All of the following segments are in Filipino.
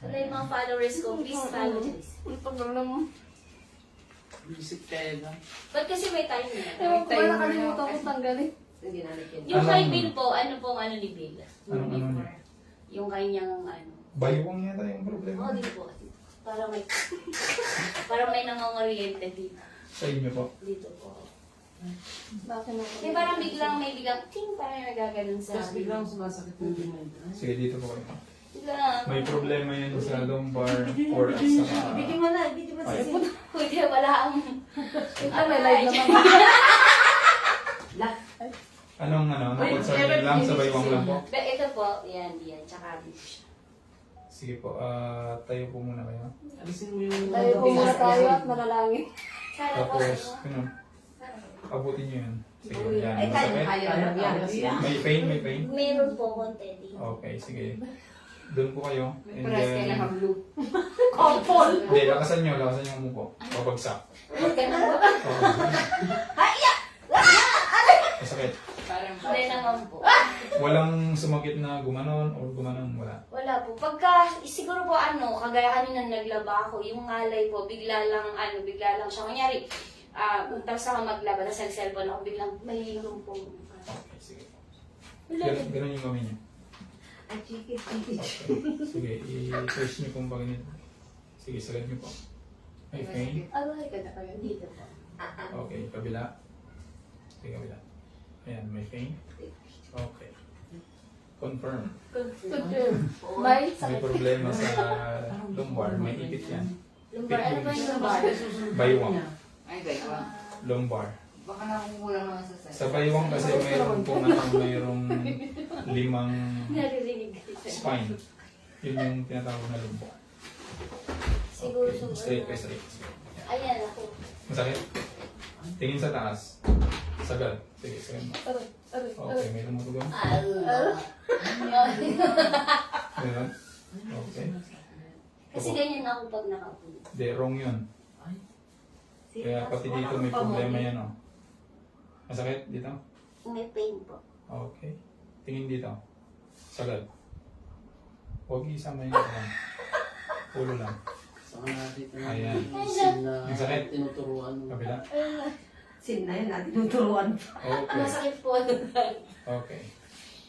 Wala yung mga followers ko, please follow this. Ang tagal naman. Visit kayo na. Ba't kasi may time na? Ewan ko ba nakalimutan ko tanggalin? Hindi natin. Yung kay Bill po, ano pong ano ni Bill? Ano? Yung kanyang ano. Baywang yata yung problema. Oo, di po. Parang may, parang may nangongoriente dito. Sa inyo po. Dito po. Bakit na? May parang biglang ting, parang may nagaganon sa Tapos biglang sumasakit yung limay. Sige, dito po kayo. Biglang. May problema yan sa lumbar or at sa... Ibigin mo na, ibigin mo sa Ay. Pwede, wala ang... Ah, may live naman. Anong concern lang sa baywang lang po? Ito po, yan, tsaka dito siya. Sige po, tayo po muna kayo. Alisin mo yung... Tayo po muna tayo at manalangin. Sana po. Tapos, abutin nyo yun. Sige, yan. Ay, kaya Masakit? kaya. May pain, may pain? Meron po konti dito. Okay, sige. Doon po kayo. And Paras kayo then... naka-blue. Couple! Hindi, lakasan nyo ang umupo. Babagsak. Ganun po. Masakit. Hindi naman po. Walang sumakit na gumanon or gumanon, wala. Wala po. Pagka, siguro po kagaya kanina naglaba ako, yung ngalay po, bigla lang siya. Kunyari, tapos ako maglaba, tapos nag-cellphone ako, biglang may lumpong. Okay, sige po. Ganun yung gawin nyo. Ay, chiki. Okay. Sige, i-twist nyo kung bakit nito. Sige, sagad nyo po. May pain. Aray ka na kayo. Dito po. Okay, kabila. Sige, kabila. Ayan, may pain. Okay. Confirm. Confirm. May May sakit. problema sa lumbar. May ipit yan. Lumbar, ano ba yung lumbar? Baywang. Ay, gaya. Lumbar. Baka nakukulang mga sa Sa baywang kasi mayroong mayroong 5 Naririnig. spine. Yun yung tinatawag na lumbar. Siguro Okay. Straight kayo, straight. Ayan ako. Masakit? Tingin sa taas. Sagad. Sige, sagad mo. Aray, aray, Okay, aray. may lumutulong. Meron? Okay. Kasi ganyan ako pag nakaupo. Hindi, wrong yun. Kaya pati dito may problema yan, oh. Masakit dito? May pain po. Okay. Tingin dito. Sagad. Huwag isama yung lang. Ulo lang. Saka nakita na Ayan. yung sin na Yung sakit. tinuturuan mo. Kabila. Sin na yun, natin tuturuan. Okay. Masakit po. Okay.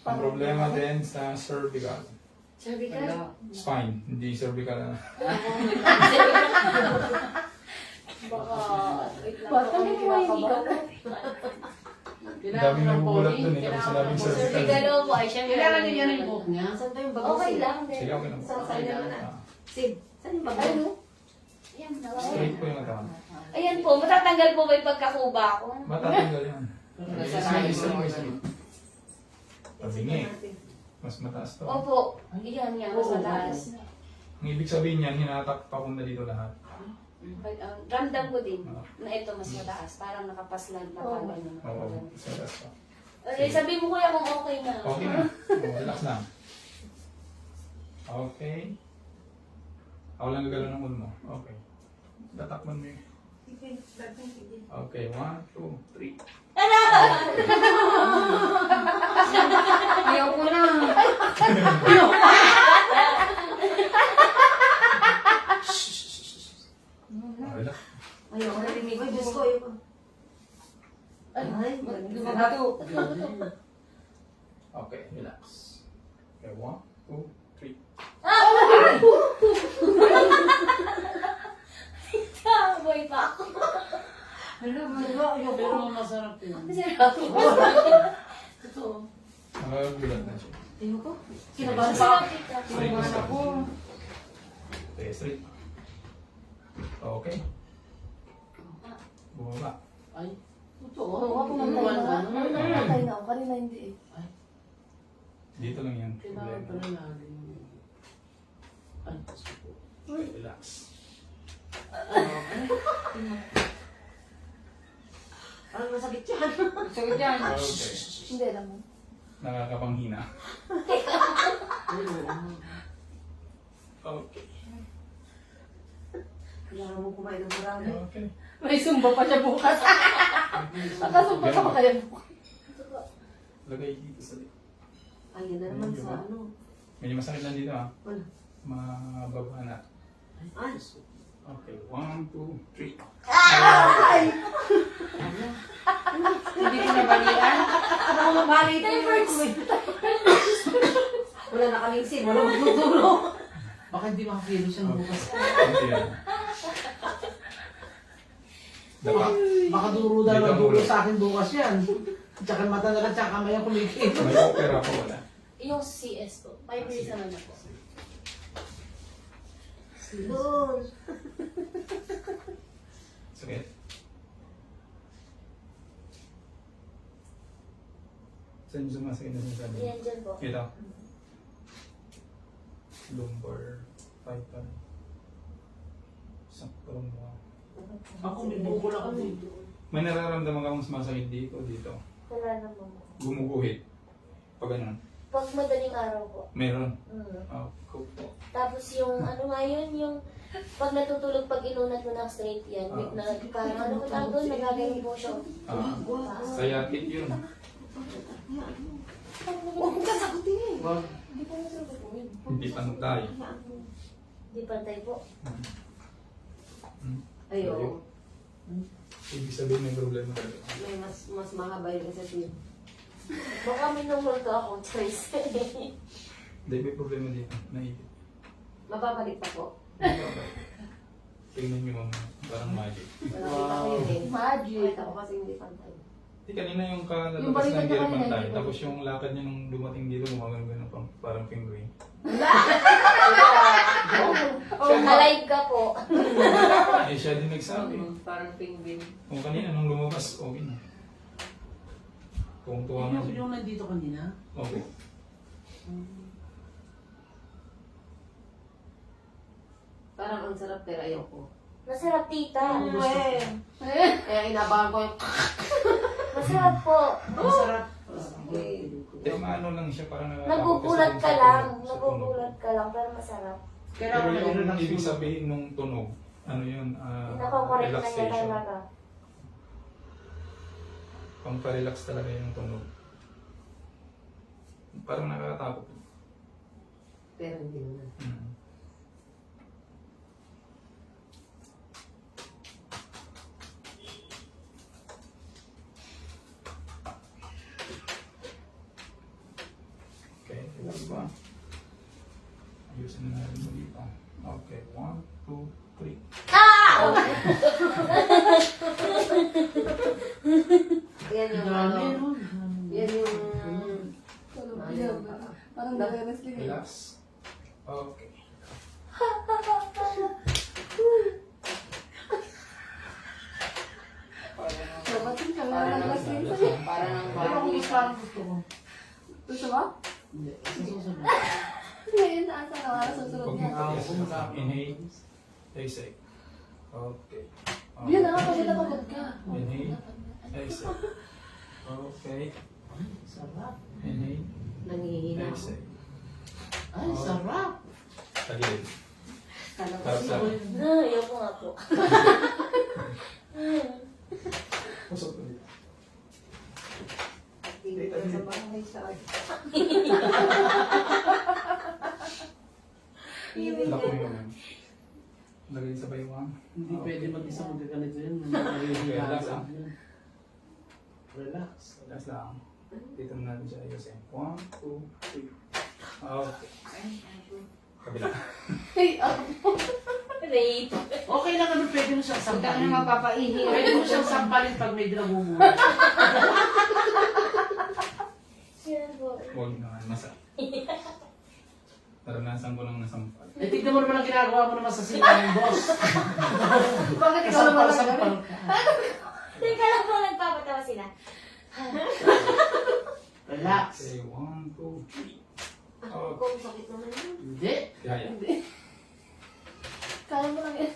Ang problema din sa cervical. Cervical? Spine, hindi cervical. Baka, wait lang Bakit po, hindi mo kinakabahan. Ang daming nagugulat dun eh. Kapag sinabing cervical. Cervical po, ay syempre. Kailangan niya yung book niya. Saan tayo yung bago? Okay lang din. Sige, okay lang po. Saan naman na? Ah, Sid, saan yung bago? Ano? Ayan, Straight po yung katawan. ayan po, matatanggal po ba yung pagkakuba ko? Matatanggal yan. Nasa Isa mo, rayo. isa mo. Tabingi. Mas mataas to. Opo, iyan nga, mas mataas. Ang ibig sabihin niyan, hinatak papunta dito lahat. Ramdam ko din na ito mas mataas. Parang nakapaslan pa pa. Oo, mas mataas pa. Okay, sabi mo kuya kung okay na. Okay na. Relax lang. Okay. Ako lang gagalaw ng ulo mo. Okay. Tatakman mo yun. Okay, 1, 2, 3. Ayaw ko na. Relax. Ayaw ko na rinig. Ay, Diyos ko, ayaw ko. Ay, Lumabato. Okay, relax. Okay, 1, 2, 3. Boy pa ako. Ano, ayaw ko. Pero masarap yun. Totoo. Nakakagulat na siya. Ayaw ko. Kinabahan pa. Masarap ito. Kinabahan ako. Okay, straight. Okay. Bumaba. Ay, Totoo. Oo, ako namatay na. Namatay na ako. Kanina hindi eh. Dito lang yan. kailangan Problema. pala lagi. Ay, Diyos ko po. Okay, relax. Parang masakit yan. Masakit yan. Okay. Hindi naman. Nakakapanghina. Ay, oo. Okay. Kailangan mo kumain ng marami. Okay. May sumba pa siya bukas. Nakasumba ka pa kaya bukas. Lagay dito sa dito. Ay, yan na naman sa ano. Medyo masakit lang dito, ha. Wala. mababa na. Ay. Okay, 1, 2, 3. Hindi ko nabalian. Ano mali ito? Wala nakalingsin, wala magtutulong. Baka hindi makakilos yan bukas. Okay yan. Dapa. Baka duro daw Dito ang magdulo ulo. sa akin bukas yan. Tsaka mata na lang, tsaka kamay ang kumikilos. May opera ko wala. Yung CS po. 5 days naman ako. Doon. Sakit. Saan yung sumasakit na sinasabi? Yan dyan po. Ito. Lumbar, python. Sakto mo. Ako may buko lang ako dito. May nararamdaman kang sumasakit dito, dito. Wala naman po. Gumuguhit. Pag ganun. Pag madaling araw po. Meron. Mm. Oh, cool po. Tapos yung ano nga yun, yung pag natutulog, pag inunat mo ng straight yan, na parang ano ko tawag doon, nagagaling po siya. Sciatic yun. Huwag kong kasagutin eh. Wag. Hindi po masarap po yun. Hindi pantay. Hindi pantay po. Ayo. Ibig sabihin may problema talaga. May mas mahaba yung isa siya. Baka may nungulto akong choice. Hindi, may problema dito. Naipit. Mababalik pa po. Tingnan nyo mga parang magic. Nakita ko yun eh. Magic. Nakita ko kasi hindi pantay. Hindi, kanina yung Yung kalalabas balikan ng niya gilid kanina, pantay. hindi Tapos yung lakad niya nung dumating dito, gumagano pang parang penguin. Alive ka po. Eh, siya din nagsabi. Parang penguin. Kung kanina, nung lumabas, okay na. Kung tuwa nga siya. Yung nandito kanina? Okay. Parang ang sarap pero ayoko. Masarap, tita. Kaya inabahan ko yung... Masarap po. Masarap. Okay. Eh, maano lang siya, parang Nagugulat ka lang. Nagugulat ka lang, pero masarap. Pero yung relax ibig mo. sabihin nung tunog, ano yun, Nakokorek na niya relaxation. talaga. Pang-relax talaga yung tunog. Parang nakakatakot. Pero hindi naman. Mm. Okay, relax ba? Ayusin na natin mo dito. Okay, 1, 2, 3. Yan yung Dami, ano. no? Yan yung... Parang nag-wrestling. Relax. Okay. Dapatin ka Parang lang ang nag-wrestling. Parang ang Pero kung body. gusto parang gusto ko. Gusto mo? Hindi. Sa susunod. Ngayon, nasa ka para susunod Huwag niya. mo pagkakas. Inhale. Exhale. Okay. Yun na, pwede na pagod ka. Inhale. Exhale. Okay. Sarap. Inhale. Nangihina ako. Exhale. Ay, sarap. Tagilid. Kala ko Sarap sarap. Ayoko nga po. Pusok ulit. tingin ka sa bahay sa Lako mo yun. Lagay sa baywang. Hindi pwede mag-isa magkaganito yun. Relax, ah. Relax. Relax lang. Dito mo natin siya ayusin. 1, 2, 3. Okay. Kabila. Hey, Rape. Okay lang ano, pwede mo siyang Huwag ka sampalin. na mapapaihi. Pwede mo siyang sampalin pag may dinagumulat. Sino po? Huwag naman. Masa. Naranasan ko lang nasampal. Eh, tignan mo naman ang ginagawa mo naman sa sinang boss. bakit ikaw naman lang Sampal-sampal ganun? ka. Teka lang po, nagpapatawa sila. Relax. Okay, 1, 2, 3. Okay. Kung sakit naman yun. Hindi. Kaya. Kaya mo lang yan.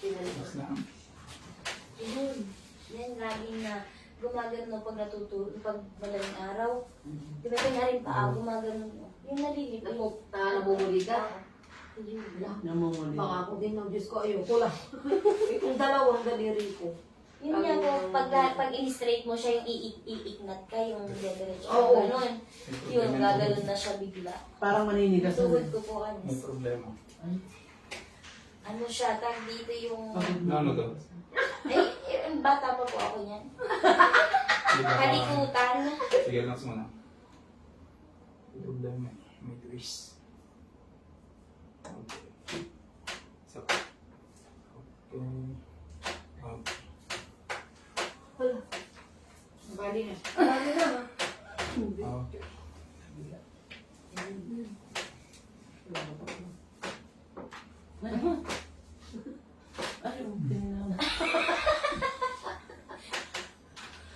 Relax lang. Yun. Yan, laging na gumagano pag natutulog, pag madaling araw. Di ba kanya pa, gumagano. Yung nalilip. Namumuli ka. Yun. Namumuli. Baka ako din ng Diyos ko, ayoko lang. Itong dalawang daliri ko. Yun nga po, pag in-straight mo siya, yung iiknat ka, yung dediretso. Oo. Ganun. Yun, gagalun na siya bigla. Parang maninigas na. Tuhod ko po, May problema. ano siya, tag dito yung... Ano to? Bata pa po ako niyan. Sige, Kalikutan. Sige, relax muna. May problema eh. May twist. Okay. Isa pa. Okay. Okay. Bali na. Okay.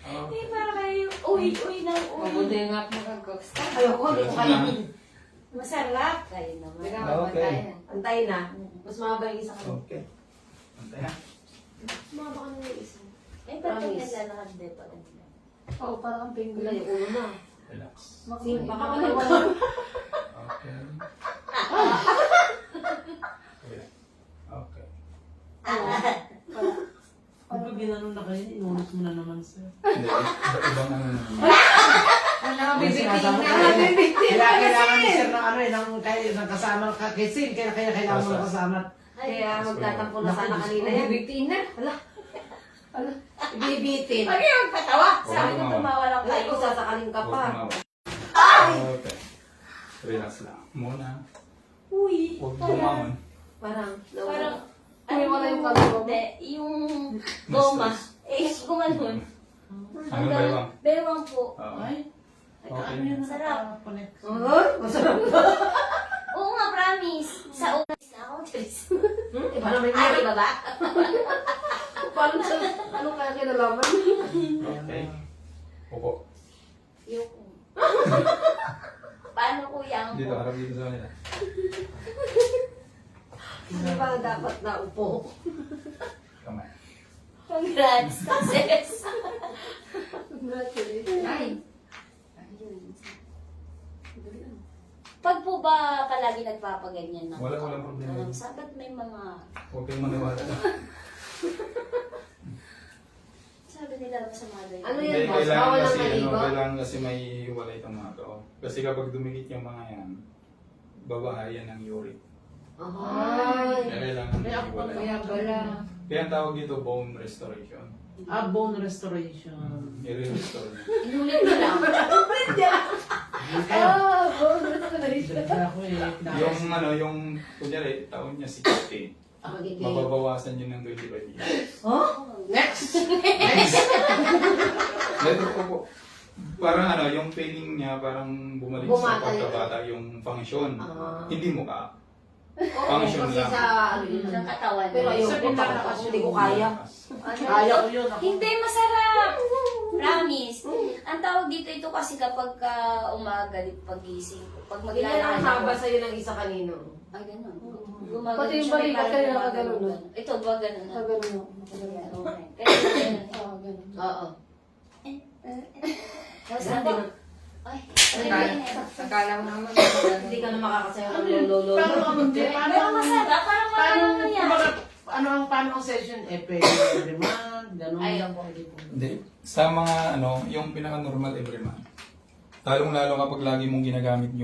Okay. Para kayo, uy na uy. Mabuti nga at makag-cooks. Ayoko, hindi ko kainin. Masarap. Kayo naman. Teka, Okay. magbantayan. Antay na. Mas mahaba yung isa ko. Okay. Antay ha. Mas mahaba ka na yung isa. Eh, ba't Promise. naglalakad din pa rin? Oo, parang ang Wala penguin. yung ulo na. Relax. Sige, baka Baka maliwala. Okay. Okay. Ano ba ginano na kayo? Inulit mo na naman, sir. Hindi, ibang ano naman. Ano, Yung sinasama ko, kailangan ni sir ng ano eh, ng kasama kay Sin, kaya kailangan mo ng kasama. Kaya magtatampo na sana kanina yan. Bibitin na. Ibibitin. Pag yung magpatawa, Huwag sabi ko tumawa. tumawa lang Wala kayo. ko sasakalin ka pa. Huwag tumawa. Okay. Relax lang. Muna. Uy. Huwag bumangon. Parang, Parang, Uy, wala yung kalabaw mo. Hindi, yung goma. Eh, gumanon. Ano ba yun? Bewang po. Ay, Okay. ano yun? Sarap. Connect. Ay, masarap. Oo nga, promise. Sa unas na ako, Tris. Iba naman Ay, yun. iba ba? Paano sa, ano kaya kinalaman? Okay. Upo. Yung... Paano kuya ang Dito, harap dito sa kanila. Hindi ba dapat na upo? Kamay. Congrats, success. Congratulations. Ay. Pag po ba palagi nagpapaganyan na? Walang problema. Sabat may mga... Huwag kayong maniwala. Sabi nila masama daw yun. Ano Hindi, yan, boss? kailangan Bawal kasi, ang maligo? kailangan kasi may hiwalay itong mga tao. Kasi kapag dumikit yung mga yan, babahayan ng urine. Ay. Kaya kailangan may Kaya ako hiwalay. Kaya pala. Kaya ang tawag dito, bone restoration. Bone restoration. I-restore niya. Inulit mo lang. Kaya, Ah, bonus na rin siya. dagdag ako eh. Yung ano, yung, kunyari, taon niya 16, Magiging. mababawasan yun ng 25 years. Oh? Next! Letter ko po. Parang ano, yung feeling niya, parang bumalik Bumata sa pagkabata yung function. Ah. Hindi mo ka. Oo, Function kasi lang. sa ano yun. Sa katawan. Pero ayoko Sabi ko na pa kasi hindi ko kaya. Kaya ko yun. Ako. Hindi, masarap. Promise. Ang tawag dito ito kasi kapag umaga, pagising. Pag Ganyan ang maglalakad haba ako. sa'yo ng isa kanino. Ay, ganun. Pati yung siya, may balikat parang kayo gumagano nakagano doon. Ito, ba ganun na? Ah, ganun mo. Ayan, okay. Kaya ganun eh. Ah, ganun. Oo. Tapos Hindi ako, na, ay, Akala mo naman. hindi ka na makakasayaw ng lolo. Paano ka mag- pero masarap, parang Paano, ano yan. kumbaga, paano ang session? Pwede every month, gano'n. Ay, Hindi. Sa mga ano, yung pinaka-normal every month. Talong-lalo kapag lagi mong ginagamit yung